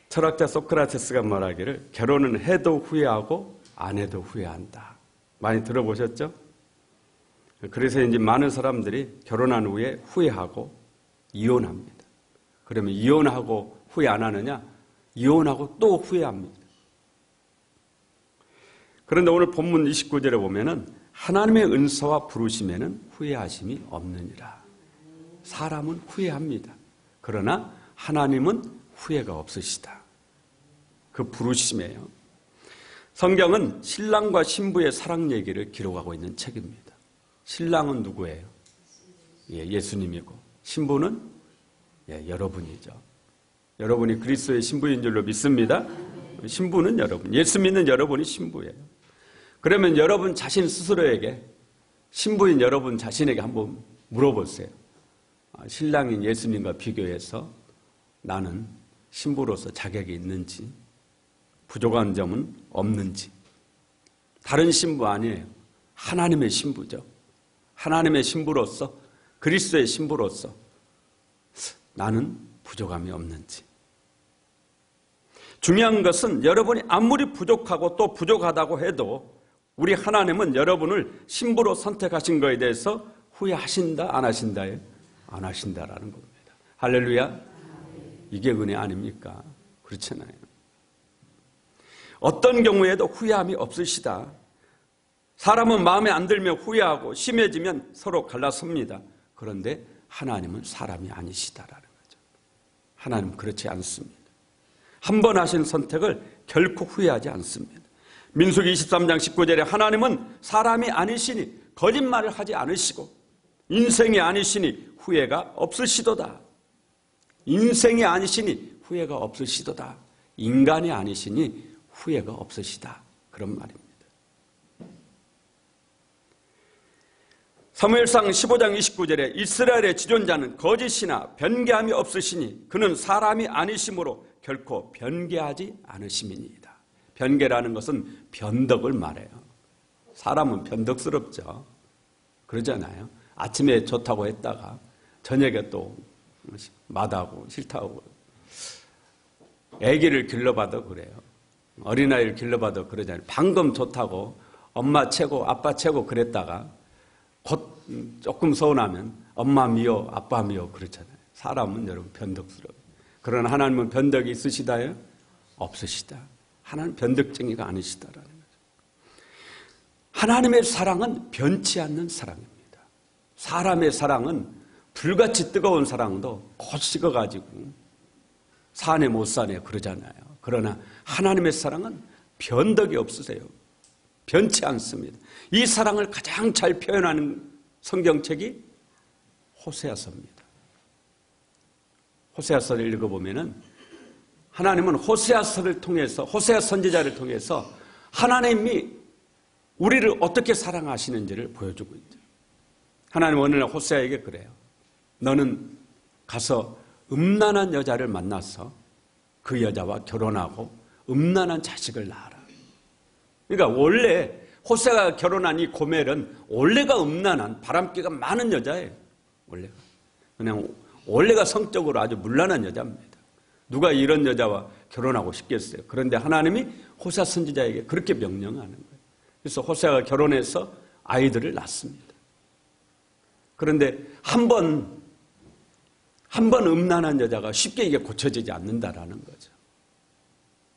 철학자 소크라테스가 말하기를 결혼은 해도 후회하고 안 해도 후회한다. 많이 들어보셨죠? 그래서 이제 많은 사람들이 결혼한 후에 후회하고 이혼합니다. 그러면 이혼하고 후회 안 하느냐? 이혼하고 또 후회합니다. 그런데 오늘 본문 29절에 보면은 하나님의 은사와 부르심에는 후회하심이 없느니라. 사람은 후회합니다. 그러나 하나님은 후회가 없으시다. 그 부르심이에요. 성경은 신랑과 신부의 사랑 얘기를 기록하고 있는 책입니다. 신랑은 누구예요? 예수님이고 신부는 여러분이죠. 여러분이 그리스도의 신부인 줄로 믿습니다. 신부는 여러분, 예수 믿는 여러분이 신부예요. 그러면 여러분 자신 스스로에게, 신부인 여러분 자신에게 한번 물어보세요. 신랑인 예수님과 비교해서 나는 신부로서 자격이 있는지, 부족한 점은 없는지. 다른 신부 아니에요. 하나님의 신부죠. 하나님의 신부로서, 그리스도의 신부로서 나는 부족함이 없는지. 중요한 것은 여러분이 아무리 부족하고 또 부족하다고 해도 우리 하나님은 여러분을 신부로 선택하신 것에 대해서 후회하신다, 안 하신다예요? 안 하신다라는 겁니다. 할렐루야. 이게 은혜 아닙니까? 그렇잖아요. 어떤 경우에도 후회함이 없으시다. 사람은 마음에 안 들면 후회하고 심해지면 서로 갈라섭니다. 그런데 하나님은 사람이 아니시다라는 거죠. 하나님은 그렇지 않습니다. 한 번 하신 선택을 결코 후회하지 않습니다. 민수기 23장 19절에 하나님은 사람이 아니시니 거짓말을 하지 않으시고 인생이 아니시니 후회가 없으시도다. 인생이 아니시니 후회가 없으시도다. 인간이 아니시니 후회가 없으시다. 그런 말입니다. 사무엘상 15장 29절에 이스라엘의 지존자는 거짓이나 변개함이 없으시니 그는 사람이 아니심으로 결코 변개하지 않으심이니이다. 변개라는 것은 변덕을 말해요. 사람은 변덕스럽죠. 그러잖아요. 아침에 좋다고 했다가 저녁에 또 마다하고 싫다고. 아기를 길러봐도 그래요. 어린아이를 길러봐도 그러잖아요. 방금 좋다고 엄마 최고 아빠 최고 그랬다가 곧 조금 서운하면 엄마 미워 아빠 미워 그렇잖아요. 사람은 여러분 변덕스러워요. 그러나 하나님은 변덕이 있으시다요? 없으시다. 하나님은 변덕쟁이가 아니시다라는 거죠. 하나님의 사랑은 변치 않는 사랑입니다. 사람의 사랑은 불같이 뜨거운 사랑도 곧 식어가지고 사네 못 사네 그러잖아요. 그러나 하나님의 사랑은 변덕이 없으세요. 변치 않습니다. 이 사랑을 가장 잘 표현하는 성경책이 호세아서입니다. 호세아서를 읽어보면은 하나님은 호세아서를 통해서, 호세아 선지자를 통해서 하나님이 우리를 어떻게 사랑하시는지를 보여주고 있죠. 하나님은 어느 날 호세아에게 그래요. 너는 가서 음란한 여자를 만나서 그 여자와 결혼하고 음란한 자식을 낳아라. 그러니까 원래 호세아가 결혼한 이 고멜은 원래가 음란한 바람기가 많은 여자예요. 원래가. 그냥 원래가 성적으로 아주 문란한 여자입니다. 누가 이런 여자와 결혼하고 싶겠어요. 그런데 하나님이 호세아 선지자에게 그렇게 명령하는 거예요. 그래서 호세아가 결혼해서 아이들을 낳습니다. 그런데 한 번 음란한 여자가 쉽게 이게 고쳐지지 않는다라는 거죠.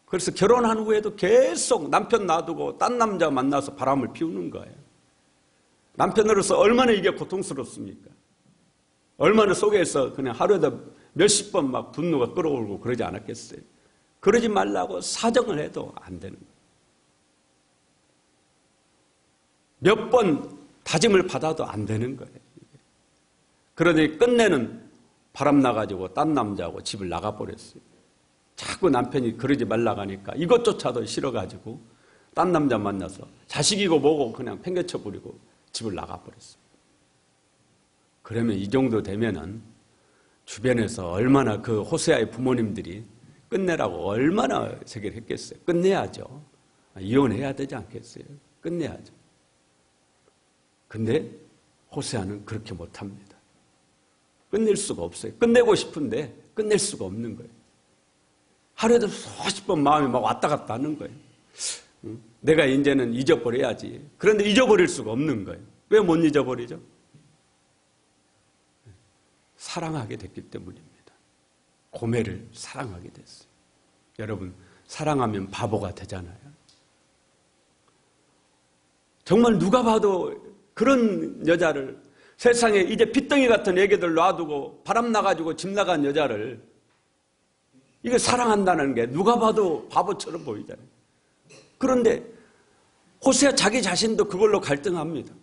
그래서 결혼한 후에도 계속 남편 놔두고 딴 남자 만나서 바람을 피우는 거예요. 남편으로서 얼마나 이게 고통스럽습니까? 얼마나 속에서 그냥 하루에도 몇십 번 막 분노가 끓어오르고 그러지 않았겠어요? 그러지 말라고 사정을 해도 안 되는 거예요. 몇 번 다짐을 받아도 안 되는 거예요. 그러더니 끝내는 바람 나가지고 딴 남자하고 집을 나가버렸어요. 자꾸 남편이 그러지 말라고 하니까 이것조차도 싫어가지고 딴 남자 만나서 자식이고 뭐고 그냥 팽개쳐버리고 집을 나가버렸어요. 그러면 이 정도 되면은 주변에서 얼마나 그 호세아의 부모님들이 끝내라고 얼마나 제기를 했겠어요. 끝내야죠. 이혼해야 되지 않겠어요. 끝내야죠. 근데 호세아는 그렇게 못합니다. 끝낼 수가 없어요. 끝내고 싶은데 끝낼 수가 없는 거예요. 하루에도 수십 번 마음이 막 왔다 갔다 하는 거예요. 내가 이제는 잊어버려야지. 그런데 잊어버릴 수가 없는 거예요. 왜 못 잊어버리죠? 사랑하게 됐기 때문입니다. 고매를 사랑하게 됐어요. 여러분, 사랑하면 바보가 되잖아요. 정말 누가 봐도 그런 여자를, 세상에 이제 핏덩이 같은 애기들 놔두고 바람 나가지고 집 나간 여자를 이게 사랑한다는 게 누가 봐도 바보처럼 보이잖아요. 그런데 호세아 자기 자신도 그걸로 갈등합니다.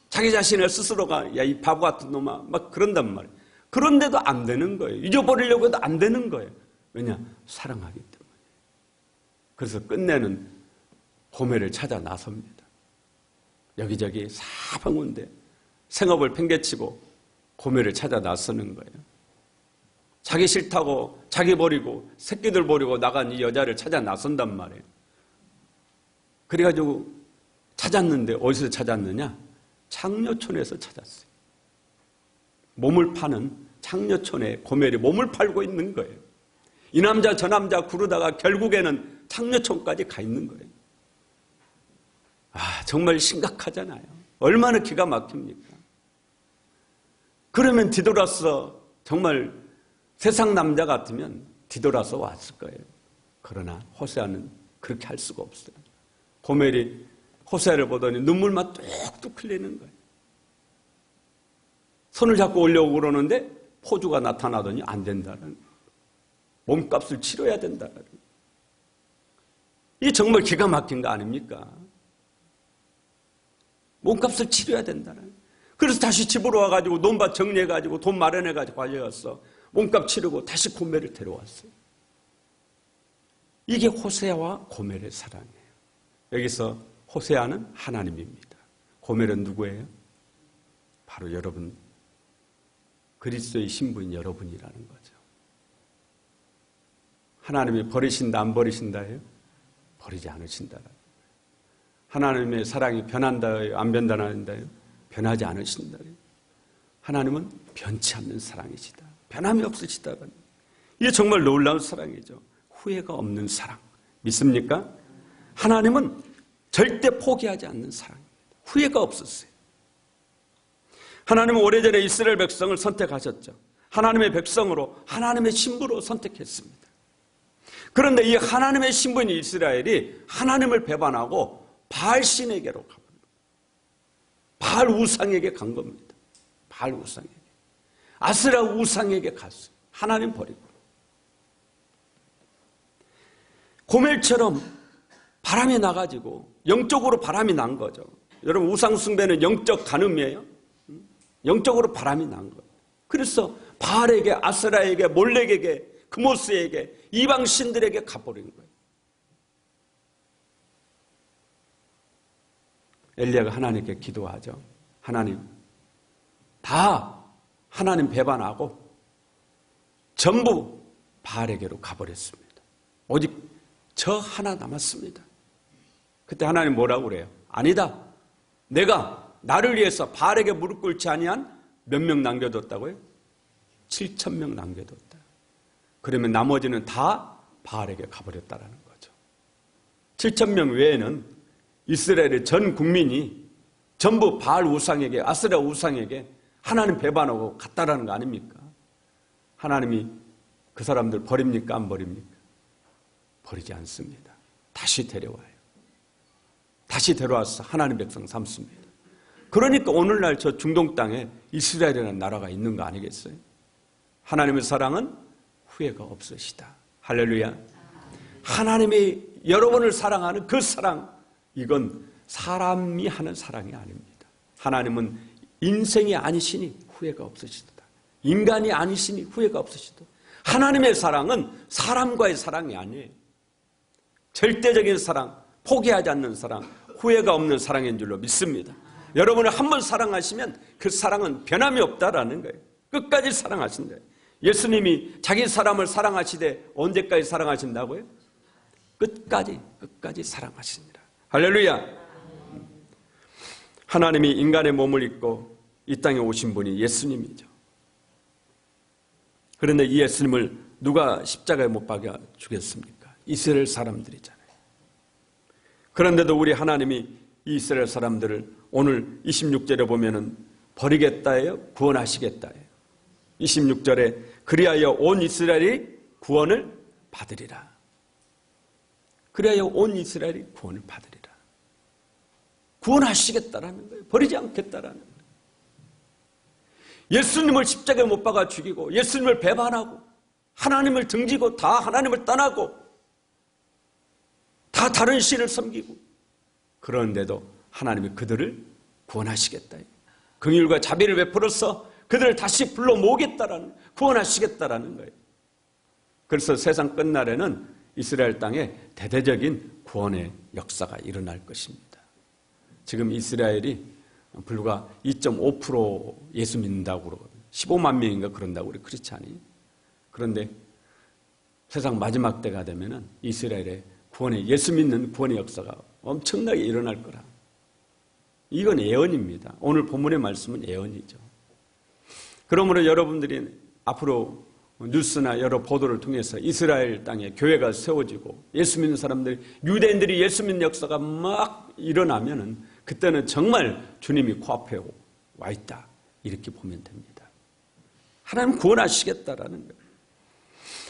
자기 자신을 스스로가 야, 이 바보 같은 놈아 막 그런단 말이에요. 그런데도 안 되는 거예요. 잊어버리려고 해도 안 되는 거예요. 왜냐? 사랑하기 때문에. 그래서 끝내는 고매를 찾아 나섭니다. 여기저기 사방운데 생업을 팽개치고 고매를 찾아 나서는 거예요. 자기 싫다고 자기 버리고 새끼들 버리고 나간 이 여자를 찾아 나선단 말이에요. 그래가지고 찾았는데 어디서 찾았느냐? 창녀촌에서 찾았어요. 몸을 파는 창녀촌에 고멜이 몸을 팔고 있는 거예요. 이 남자 저 남자 구르다가 결국에는 창녀촌까지 가 있는 거예요. 아, 정말 심각하잖아요. 얼마나 기가 막힙니까? 그러면 뒤돌아서 정말 세상 남자 같으면 뒤돌아서 왔을 거예요. 그러나 호세아는 그렇게 할 수가 없어요. 고멜이 호세아를 보더니 눈물만 뚝뚝 흘리는 거예요. 손을 잡고 올려오고 그러는데 포주가 나타나더니 안 된다는 거예요. 몸값을 치러야 된다는 거예요. 이게 정말 기가 막힌 거 아닙니까? 몸값을 치러야 된다는 거예요. 그래서 다시 집으로 와가지고 논밭 정리해가지고 돈 마련해가지고 가져갔어. 몸값 치르고 다시 고멜을 데려왔어요. 이게 호세아와 고멜의 사랑이에요. 여기서 호세아는 하나님입니다. 고멜은 누구예요? 바로 여러분, 그리스도의 신부인 여러분이라는 거죠. 하나님이 버리신다 안 버리신다예요? 버리지 않으신다. 하나님의 사랑이 변한다예요? 안 변한다예요? 변하지 않으신다예요. 하나님은 변치 않는 사랑이시다. 변함이 없으시다. 이게 정말 놀라운 사랑이죠. 후회가 없는 사랑. 믿습니까? 하나님은 절대 포기하지 않는 사랑입니다. 후회가 없었어요. 하나님은 오래전에 이스라엘 백성을 선택하셨죠. 하나님의 백성으로 하나님의 신부로 선택했습니다. 그런데 이 하나님의 신부인 이스라엘이 하나님을 배반하고 바알 신에게로 가버립니다. 바알 우상에게 간 겁니다. 바알 우상에게. 아스라 우상에게 갔어요. 하나님 버리고. 고멜처럼 바람이 나가지고 영적으로 바람이 난 거죠. 여러분, 우상 숭배는 영적 간음이에요. 영적으로 바람이 난 거예요. 그래서 바알에게, 아스라에게, 몰렉에게, 그모스에게, 이방 신들에게 가버린 거예요. 엘리야가 하나님께 기도하죠. 하나님, 다 하나님 배반하고 전부 바알에게로 가버렸습니다. 오직 저 하나 남았습니다. 그때 하나님 뭐라고 그래요? 아니다. 내가 나를 위해서 바알에게 무릎 꿇지 아니한 몇 명 남겨뒀다고요? 7,000명 남겨뒀다. 그러면 나머지는 다 바알에게 가버렸다라는 거죠. 7,000명 외에는 이스라엘의 전 국민이 전부 바알 우상에게, 아스라 우상에게 하나님 배반하고 갔다라는 거 아닙니까? 하나님이 그 사람들 버립니까? 안 버립니까? 버리지 않습니다. 다시 데려와요. 다시 데려와서 하나님 백성 삼습니다. 그러니까 오늘날 저 중동 땅에 이스라엘이라는 나라가 있는 거 아니겠어요? 하나님의 사랑은 후회가 없으시다. 할렐루야. 하나님이 여러분을 사랑하는 그 사랑, 이건 사람이 하는 사랑이 아닙니다. 하나님은 인생이 아니시니 후회가 없으시다. 인간이 아니시니 후회가 없으시다. 하나님의 사랑은 사람과의 사랑이 아니에요. 절대적인 사랑, 포기하지 않는 사랑, 후회가 없는 사랑인 줄로 믿습니다. 여러분을 한번 사랑하시면 그 사랑은 변함이 없다라는 거예요. 끝까지 사랑하신다. 예수님이 자기 사람을 사랑하시되 언제까지 사랑하신다고요? 끝까지 사랑하시니라. 할렐루야. 하나님이 인간의 몸을 입고 이 땅에 오신 분이 예수님이죠. 그런데 이 예수님을 누가 십자가에 못 박아 죽였습니까? 이스라엘 사람들이잖아요. 그런데도 우리 하나님이 이스라엘 사람들을 오늘 26절에 보면은 버리겠다예요? 구원하시겠다예요? 26절에 그리하여 온 이스라엘이 구원을 받으리라. 그리하여 온 이스라엘이 구원을 받으리라. 구원하시겠다라는 거예요. 버리지 않겠다라는 거예요. 예수님을 십자가에 못 박아 죽이고 예수님을 배반하고 하나님을 등지고 다 하나님을 떠나고 다 다른 신을 섬기고 그런데도 하나님이 그들을 구원하시겠다. 긍휼과 자비를 베풀어서 그들을 다시 불러 모으겠다라는, 구원하시겠다라는 거예요. 그래서 세상 끝날에는 이스라엘 땅에 대대적인 구원의 역사가 일어날 것입니다. 지금 이스라엘이 불과 2.5% 예수 믿는다고 그러거든요. 15만 명인가 그런다고 우리 크리스찬이. 그런데 세상 마지막 때가 되면은 이스라엘의 구원의, 예수 믿는 구원의 역사가 엄청나게 일어날 거라. 이건 예언입니다. 오늘 본문의 말씀은 예언이죠. 그러므로 여러분들이 앞으로 뉴스나 여러 보도를 통해서 이스라엘 땅에 교회가 세워지고 예수 믿는 사람들이, 유대인들이 예수 믿는 역사가 막 일어나면은 그때는 정말 주님이 코앞에 와 있다. 이렇게 보면 됩니다. 하나님 구원하시겠다라는 거예요.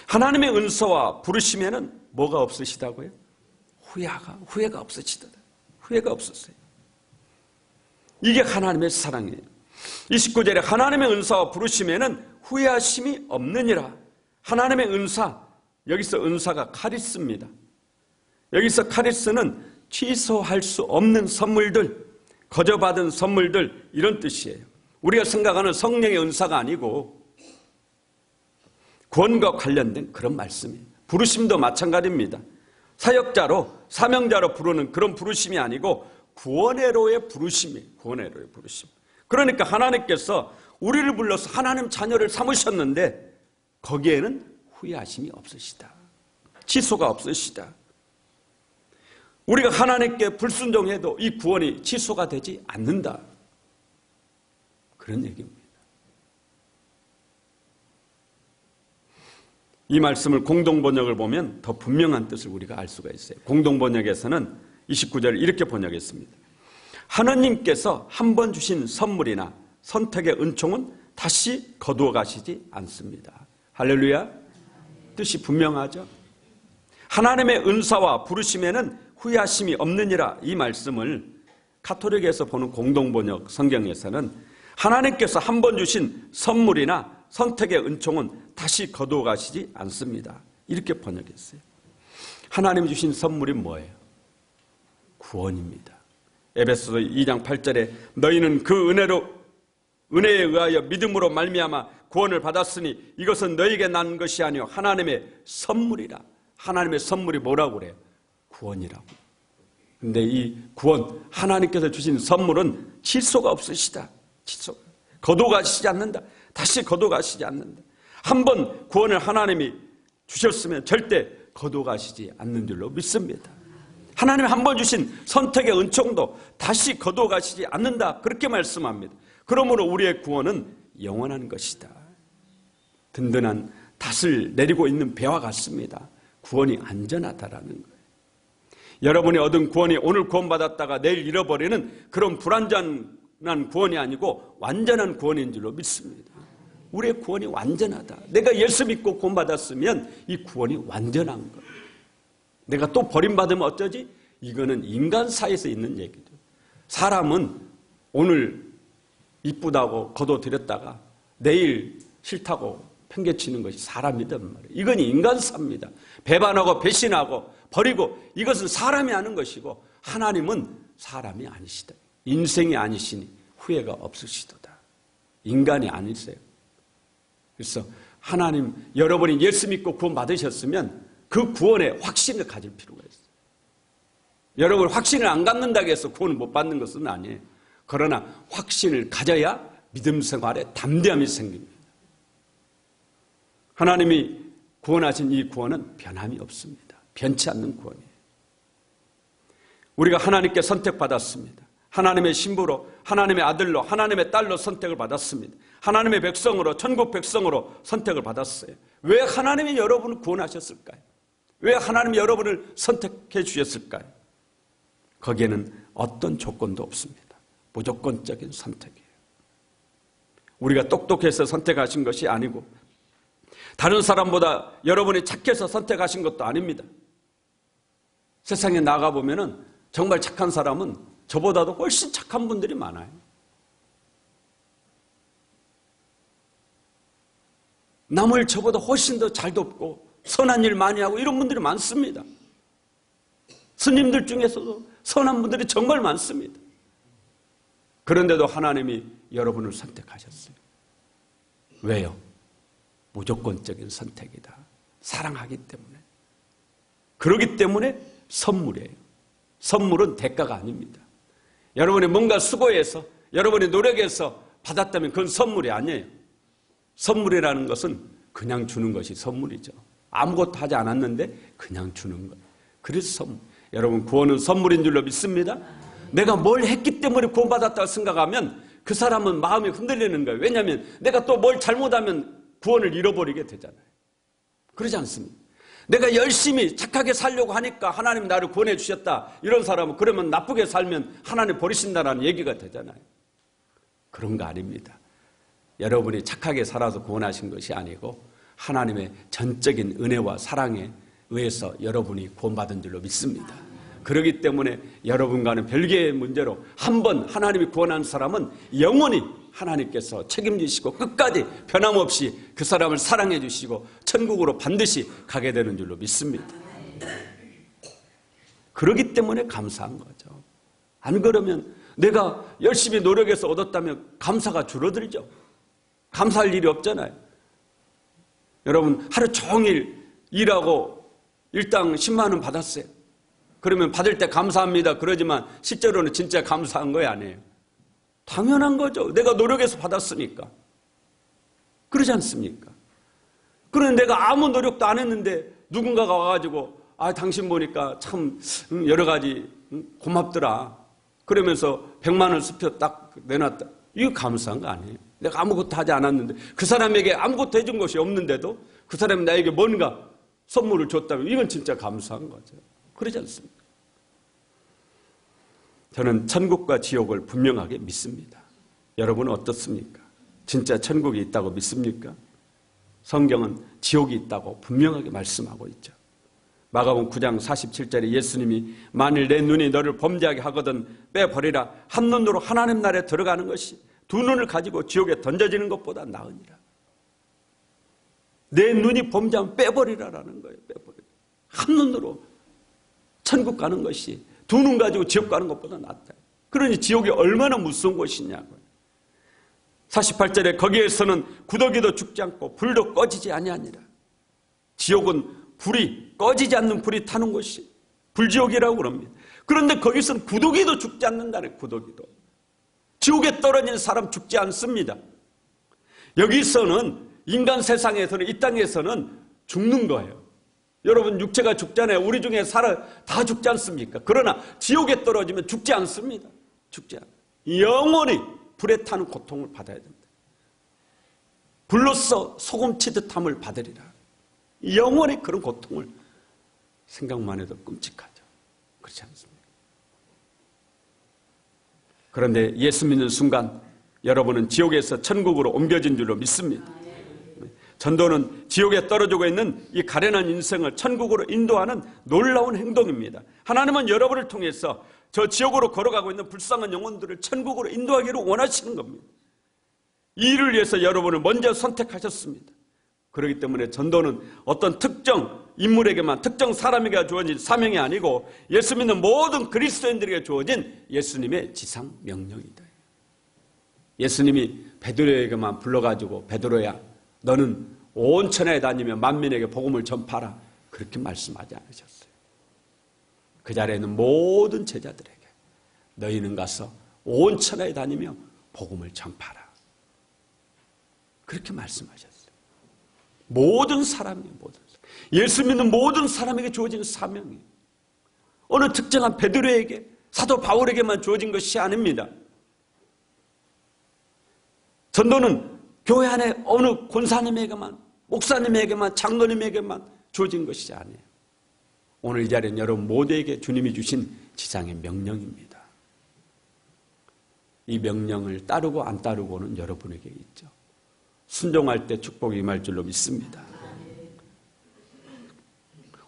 하나님의 은사와 부르심에는 뭐가 없으시다고요? 후회가 없으시다. 후회가 없었어요. 이게 하나님의 사랑이에요. 29절에 하나님의 은사와 부르심에는 후회하심이 없느니라. 하나님의 은사, 여기서 은사가 카리스입니다. 여기서 카리스는 취소할 수 없는 선물들, 거저받은 선물들, 이런 뜻이에요. 우리가 생각하는 성령의 은사가 아니고 구원과 관련된 그런 말씀이에요. 부르심도 마찬가지입니다. 사역자로, 사명자로 부르는 그런 부르심이 아니고 구원의로의 부르심이에요. 구원의로의 부르심. 그러니까 하나님께서 우리를 불러서 하나님 자녀를 삼으셨는데 거기에는 후회하심이 없으시다. 취소가 없으시다. 우리가 하나님께 불순종해도 이 구원이 취소가 되지 않는다. 그런 얘기입니다. 이 말씀을 공동번역을 보면 더 분명한 뜻을 우리가 알 수가 있어요. 공동번역에서는 29절을 이렇게 번역했습니다. 하느님께서 한 번 주신 선물이나 선택의 은총은 다시 거두어 가시지 않습니다. 할렐루야. 뜻이 분명하죠. 하나님의 은사와 부르심에는 후회하심이 없느니라. 이 말씀을 가톨릭에서 보는 공동번역 성경에서는 하나님께서 한 번 주신 선물이나 선택의 은총은 다시 거두어 가시지 않습니다. 이렇게 번역했어요. 하나님이 주신 선물이 뭐예요? 구원입니다. 에베소서 2장 8절에 너희는 그 은혜에 의하여 믿음으로 말미암아 구원을 받았으니 이것은 너희에게 난 것이 아니요 하나님의 선물이라. 하나님의 선물이 뭐라고 그래요? 구원이라고. 근데 이 구원, 하나님께서 주신 선물은 취소가 없으시다. 취소. 거둬가시지 않는다. 다시 거둬가시지 않는다. 한 번 구원을 하나님이 주셨으면 절대 거둬가시지 않는 줄로 믿습니다. 하나님이 한 번 주신 선택의 은총도 다시 거둬가시지 않는다. 그렇게 말씀합니다. 그러므로 우리의 구원은 영원한 것이다. 든든한 닷을 내리고 있는 배와 같습니다. 구원이 안전하다라는 거예요. 여러분이 얻은 구원이 오늘 구원받았다가 내일 잃어버리는 그런 불완전한 구원이 아니고 완전한 구원인 줄로 믿습니다. 우리의 구원이 완전하다. 내가 예수 믿고 구원받았으면 이 구원이 완전한 거예요. 내가 또 버림받으면 어쩌지? 이거는 인간 사이에서 있는 얘기죠. 사람은 오늘 이쁘다고 거둬들였다가 내일 싫다고 팽개치는 것이 사람이란 말이에요. 이건 인간사입니다. 배반하고 배신하고 버리고 이것은 사람이 하는 것이고 하나님은 사람이 아니시다. 인생이 아니시니 후회가 없으시도다. 인간이 아니세요. 그래서 하나님, 여러분이 예수 믿고 구원 받으셨으면 그 구원에 확신을 가질 필요가 있어요. 여러분 확신을 안 갖는다고 해서 구원을 못 받는 것은 아니에요. 그러나 확신을 가져야 믿음 생활에 담대함이 생깁니다. 하나님이 구원하신 이 구원은 변함이 없습니다. 변치 않는 구원이에요. 우리가 하나님께 선택받았습니다. 하나님의 신부로, 하나님의 아들로, 하나님의 딸로 선택을 받았습니다. 하나님의 백성으로, 천국 백성으로 선택을 받았어요. 왜 하나님이 여러분을 구원하셨을까요? 왜 하나님이 여러분을 선택해 주셨을까요? 거기에는 어떤 조건도 없습니다. 무조건적인 선택이에요. 우리가 똑똑해서 선택하신 것이 아니고 다른 사람보다 여러분이 착해서 선택하신 것도 아닙니다. 세상에 나가보면 정말 착한 사람은 저보다도 훨씬 착한 분들이 많아요. 남을 저보다 훨씬 더 잘 돕고 선한 일 많이 하고 이런 분들이 많습니다. 스님들 중에서도 선한 분들이 정말 많습니다. 그런데도 하나님이 여러분을 선택하셨어요. 왜요? 무조건적인 선택이다. 사랑하기 때문에. 그렇기 때문에 선물이에요. 선물은 대가가 아닙니다. 여러분이 뭔가 수고해서, 여러분이 노력해서 받았다면 그건 선물이 아니에요. 선물이라는 것은 그냥 주는 것이 선물이죠. 아무것도 하지 않았는데 그냥 주는 거예요. 그래서 선물. 여러분, 구원은 선물인 줄로 믿습니다. 내가 뭘 했기 때문에 구원받았다고 생각하면 그 사람은 마음이 흔들리는 거예요. 왜냐하면 내가 또 뭘 잘못하면 구원을 잃어버리게 되잖아요. 그러지 않습니까? 내가 열심히 착하게 살려고 하니까 하나님 나를 구원해 주셨다. 이런 사람은 그러면 나쁘게 살면 하나님 버리신다라는 얘기가 되잖아요. 그런 거 아닙니다. 여러분이 착하게 살아서 구원하신 것이 아니고 하나님의 전적인 은혜와 사랑에 의해서 여러분이 구원받은 줄로 믿습니다. 그렇기 때문에 여러분과는 별개의 문제로 한 번 하나님이 구원한 사람은 영원히 하나님께서 책임지시고 끝까지 변함없이 그 사람을 사랑해 주시고 천국으로 반드시 가게 되는 줄로 믿습니다. 그렇기 때문에 감사한 거죠. 안 그러면 내가 열심히 노력해서 얻었다면 감사가 줄어들죠. 감사할 일이 없잖아요. 여러분, 하루 종일 일하고 일당 10만 원 받았어요. 그러면 받을 때 감사합니다. 그러지만 실제로는 진짜 감사한 거예요, 아니에요? 당연한 거죠. 내가 노력해서 받았으니까. 그러지 않습니까? 그런데 내가 아무 노력도 안 했는데 누군가가 와가지고 당신 보니까 참 여러 가지 고맙더라. 그러면서 100만 원 수표 딱 내놨다. 이거 감사한 거 아니에요? 내가 아무것도 하지 않았는데 그 사람에게 아무것도 해준 것이 없는데도 그 사람이 나에게 뭔가 선물을 줬다면 이건 진짜 감사한 거죠. 그러지 않습니까? 저는 천국과 지옥을 분명하게 믿습니다. 여러분은 어떻습니까? 진짜 천국이 있다고 믿습니까? 성경은 지옥이 있다고 분명하게 말씀하고 있죠. 마가복음 9장 47절에 예수님이 만일 내 눈이 너를 범죄하게 하거든 빼버리라. 한 눈으로 하나님 나라에 들어가는 것이 두 눈을 가지고 지옥에 던져지는 것보다 나으니라. 내 눈이 범죄하면 빼버리라라는 거예요. 빼버리라. 한 눈으로 천국 가는 것이 두 눈 가지고 지옥 가는 것보다 낫다. 그러니 지옥이 얼마나 무서운 곳이냐고요. 48절에 거기에서는 구더기도 죽지 않고 불도 꺼지지 아니하니라. 지옥은 불이 꺼지지 않는 불이 타는 곳이 불지옥이라고 그럽니다. 그런데 거기서는 구더기도 죽지 않는다네. 구더기도. 지옥에 떨어진 사람 죽지 않습니다. 여기서는 인간 세상에서는 이 땅에서는 죽는 거예요. 여러분 육체가 죽잖아요. 우리 중에 다 죽지 않습니까? 그러나 지옥에 떨어지면 죽지 않습니다. 죽지 않아요. 영원히 불에 타는 고통을 받아야 됩니다. 불로써 소금 치듯함을 받으리라. 영원히 그런 고통을 생각만 해도 끔찍하죠. 그렇지 않습니까? 그런데 예수 믿는 순간 여러분은 지옥에서 천국으로 옮겨진 줄로 믿습니다. 전도는 지옥에 떨어지고 있는 이 가련한 인생을 천국으로 인도하는 놀라운 행동입니다. 하나님은 여러분을 통해서 저 지옥으로 걸어가고 있는 불쌍한 영혼들을 천국으로 인도하기를 원하시는 겁니다. 이 일을 위해서 여러분을 먼저 선택하셨습니다. 그렇기 때문에 전도는 어떤 특정 인물에게만, 특정 사람에게 주어진 사명이 아니고 예수 믿는 모든 그리스도인들에게 주어진 예수님의 지상 명령이다. 예수님이 베드로에게만 불러가지고 베드로야 너는 온 천하에 다니며 만민에게 복음을 전파하라. 그렇게 말씀하지 않으셨어요. 그 자리에 있는 모든 제자들에게 너희는 가서 온 천하에 다니며 복음을 전파하라. 그렇게 말씀하셨어요. 모든 사람이 예수 믿는 모든 사람에게 주어진 사명이 어느 특정한 베드로에게 사도 바울에게만 주어진 것이 아닙니다. 전도는 교회 안에 어느 권사님에게만, 목사님에게만, 장로님에게만 주어진 것이 아니에요. 오늘 이 자리는 여러분 모두에게 주님이 주신 지상의 명령입니다. 이 명령을 따르고 안 따르고는 여러분에게 있죠. 순종할 때 축복이 임할 줄로 믿습니다.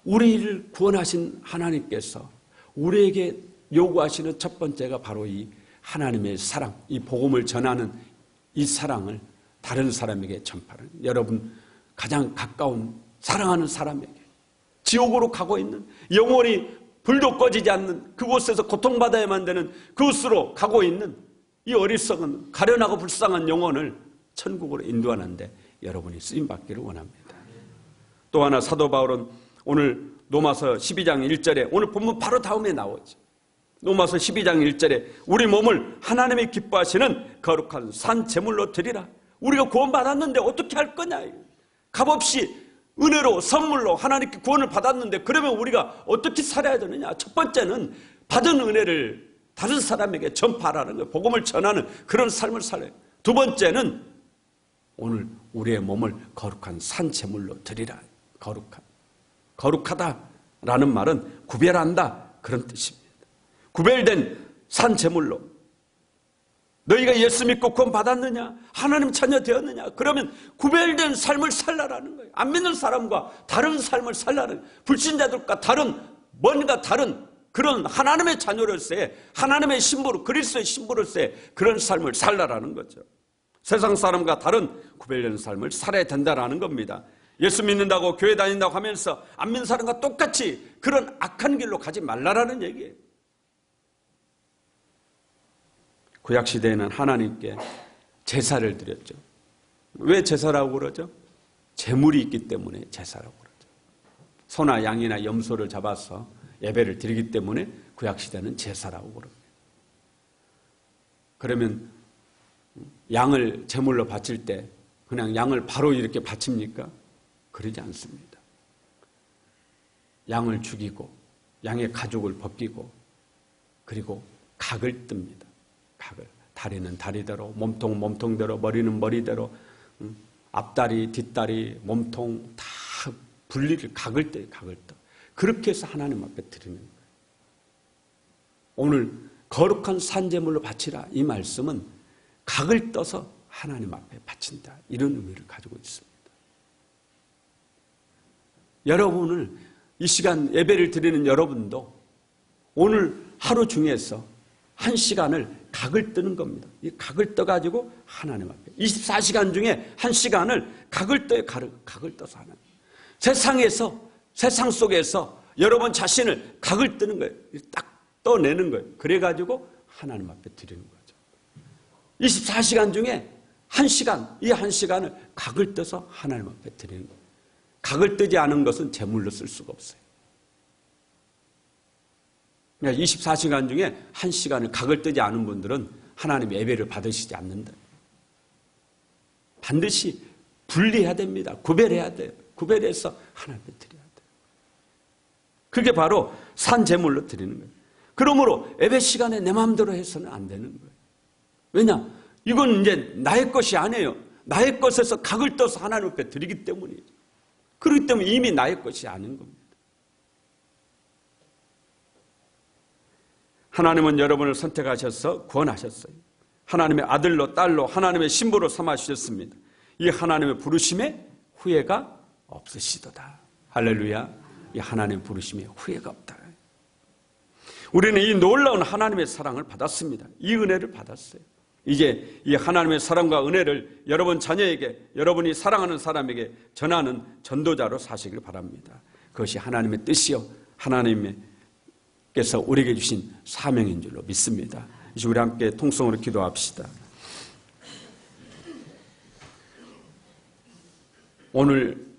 우리를 구원하신 하나님께서 우리에게 요구하시는 첫 번째가 바로 이 하나님의 사랑, 이 복음을 전하는 이 사랑을 다른 사람에게 전파하는, 여러분 가장 가까운 사랑하는 사람에게, 지옥으로 가고 있는, 영원히 불도 꺼지지 않는 그곳에서 고통받아야만 되는 그곳으로 가고 있는 이 어리석은 가련하고 불쌍한 영혼을 천국으로 인도하는데 여러분이 쓰임받기를 원합니다. 또 하나 사도 바울은 오늘 로마서 12장 1절에, 오늘 본문 바로 다음에 나오죠. 로마서 12장 1절에 우리 몸을 하나님이 기뻐하시는 거룩한 산 제물로 드리라. 우리가 구원받았는데 어떻게 할 거냐. 값없이 은혜로 선물로 하나님께 구원을 받았는데 그러면 우리가 어떻게 살아야 되느냐. 첫 번째는 받은 은혜를 다른 사람에게 전파하라는 거예요. 복음을 전하는 그런 삶을 살아요. 두 번째는 오늘 우리의 몸을 거룩한 산 제물로 드리라. 거룩하다라는 말은 구별한다 그런 뜻입니다. 구별된 산 제물로. 너희가 예수 믿고 구원 받았느냐? 하나님 자녀 되었느냐? 그러면 구별된 삶을 살라라는 거예요. 안 믿는 사람과 다른 삶을 살라는 거예요. 불신자들과 다른, 뭔가 다른 그런 하나님의 자녀로서의, 하나님의 신부로, 그리스도의 신부로서의 그런 삶을 살라라는 거죠. 세상 사람과 다른 구별된 삶을 살아야 된다라는 겁니다. 예수 믿는다고 교회 다닌다고 하면서 안 믿는 사람과 똑같이 그런 악한 길로 가지 말라라는 얘기예요. 구약시대에는 하나님께 제사를 드렸죠. 왜 제사라고 그러죠? 제물이 있기 때문에 제사라고 그러죠. 소나 양이나 염소를 잡아서 예배를 드리기 때문에 구약시대는 제사라고 그럽니다. 그러면 양을 제물로 바칠 때 그냥 양을 바로 이렇게 바칩니까? 그러지 않습니다. 양을 죽이고 양의 가죽을 벗기고 그리고 각을 뜹니다. 각을. 다리는 다리대로, 몸통은 몸통대로, 머리는 머리대로, 앞다리, 뒷다리, 몸통 다 분리를, 각을 떠요. 각을 떠. 그렇게 해서 하나님 앞에 드리는 거예요. 오늘 거룩한 산제물로 바치라 이 말씀은 각을 떠서 하나님 앞에 바친다 이런 의미를 가지고 있습니다. 여러분을 이 시간 예배를 드리는 여러분도 오늘 하루 중에서 한 시간을 각을 뜨는 겁니다. 이 각을 떠가지고 하나님 앞에 24시간 중에 한 시간을 각을 떠요. 각을 떠서 하나님. 세상 속에서 여러분 자신을 각을 뜨는 거예요. 딱 떠내는 거예요. 그래가지고 하나님 앞에 드리는 거죠. 24시간 중에 한 시간, 이 한 시간을 각을 떠서 하나님 앞에 드리는 거예요. 각을 뜨지 않은 것은 제물로 쓸 수가 없어요. 24시간 중에 한 시간을 각을 뜨지 않은 분들은 하나님의 예배를 받으시지 않는다. 반드시 분리해야 됩니다. 구별해야 돼요. 구별해서 하나님 앞에 드려야 돼요. 그게 바로 산 제물로 드리는 거예요. 그러므로 예배 시간에 내 마음대로 해서는 안 되는 거예요. 왜냐? 이건 이제 나의 것이 아니에요. 나의 것에서 각을 떠서 하나님 앞에 드리기 때문이에요. 그렇기 때문에 이미 나의 것이 아닌 겁니다. 하나님은 여러분을 선택하셔서 구원하셨어요. 하나님의 아들로 딸로 하나님의 신부로 삼아주셨습니다. 이 하나님의 부르심에 후회가 없으시도다. 할렐루야. 이 하나님의 부르심에 후회가 없다. 우리는 이 놀라운 하나님의 사랑을 받았습니다. 이 은혜를 받았어요. 이제 이 하나님의 사랑과 은혜를 여러분 자녀에게, 여러분이 사랑하는 사람에게 전하는 전도자로 사시길 바랍니다. 그것이 하나님의 뜻이요 하나님께서 우리에게 주신 사명인 줄로 믿습니다. 이제 우리 함께 통성으로 기도합시다. 오늘